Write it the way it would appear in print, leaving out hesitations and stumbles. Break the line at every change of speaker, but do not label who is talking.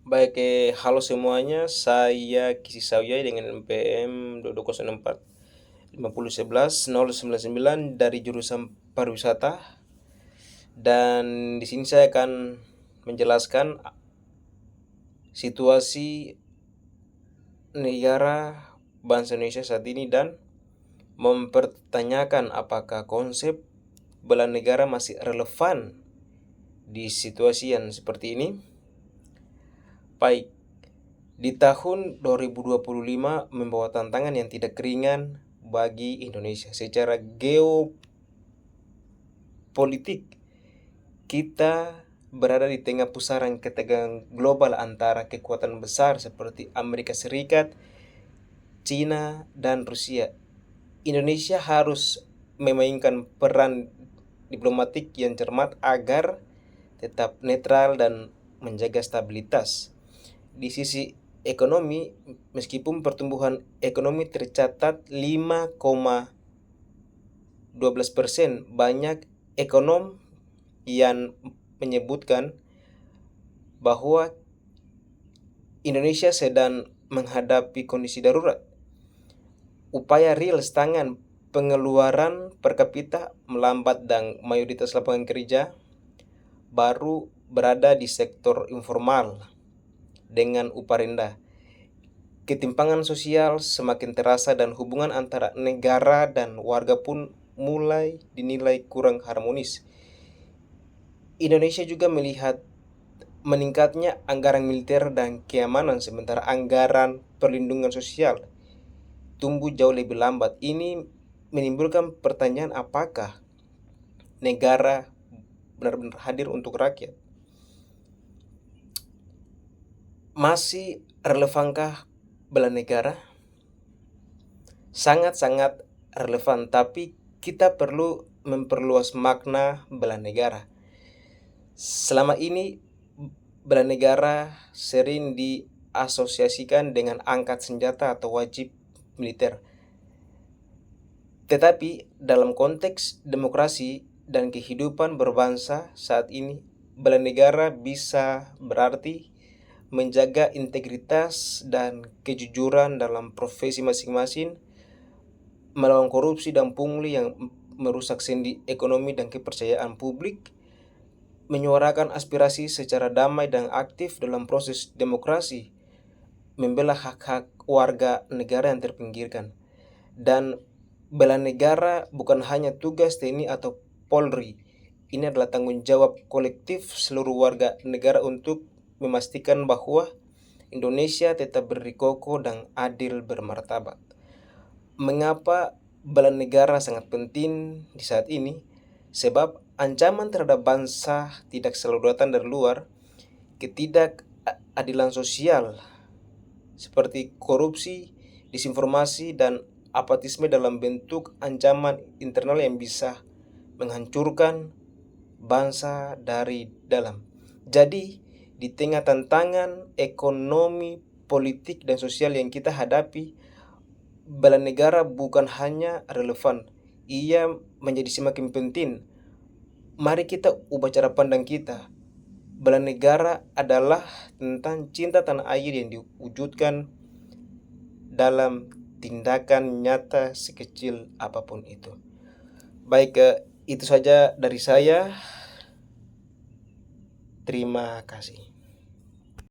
Baik, halo semuanya, saya Kisi Sawyai dengan NPM 2204 5011 dari jurusan pariwisata, dan di sini saya akan menjelaskan situasi negara bangsa Indonesia saat ini dan mempertanyakan apakah konsep bela negara masih relevan di situasi yang seperti ini. Baik, di tahun 2025 membawa tantangan yang tidak ringan bagi Indonesia. Secara geopolitik, kita berada di tengah pusaran ketegangan global antara kekuatan besar seperti Amerika Serikat, China, dan Rusia. Indonesia harus memainkan peran diplomatik yang cermat agar tetap netral dan menjaga stabilitas. Di sisi ekonomi, meskipun pertumbuhan ekonomi tercatat 5,12%, banyak ekonom yang menyebutkan bahwa Indonesia sedang menghadapi kondisi darurat. Upaya real tangan pengeluaran per kapita melambat dan mayoritas lapangan kerja baru berada di sektor informal dengan upah rendah. Ketimpangan sosial semakin terasa dan hubungan antara negara dan warga pun mulai dinilai kurang harmonis. Indonesia juga melihat meningkatnya anggaran militer dan keamanan, sementara anggaran perlindungan sosial tumbuh jauh lebih lambat. Ini menimbulkan pertanyaan, apakah negara benar-benar hadir untuk rakyat? Masih relevankah bela negara? Sangat-sangat relevan, tapi kita perlu memperluas makna bela negara. Selama ini bela negara sering diasosiasikan dengan angkat senjata atau wajib militer. Tetapi dalam konteks demokrasi dan kehidupan berbangsa saat ini, bela negara bisa berarti menjaga integritas dan kejujuran dalam profesi masing-masing, melawan korupsi dan pungli yang merusak sendi ekonomi dan kepercayaan publik, menyuarakan aspirasi secara damai dan aktif dalam proses demokrasi, membela hak-hak warga negara yang terpinggirkan. Dan bela negara bukan hanya tugas TNI atau Polri. Ini adalah tanggung jawab kolektif seluruh warga negara untuk memastikan bahwa Indonesia tetap berdiri kokoh dan adil bermartabat. Mengapa bela negara sangat penting di saat ini? Sebab ancaman terhadap bangsa tidak selalu datang dari luar. Ketidakadilan sosial seperti korupsi, disinformasi, dan apatisme dalam bentuk ancaman internal yang bisa menghancurkan bangsa dari dalam. Jadi, di tengah tantangan ekonomi, politik, dan sosial yang kita hadapi, bela negara bukan hanya relevan, ia menjadi semakin penting. Mari kita ubah cara pandang kita. Bela negara adalah tentang cinta tanah air yang diwujudkan dalam tindakan nyata sekecil apapun itu. Baik, itu saja dari saya. Terima kasih.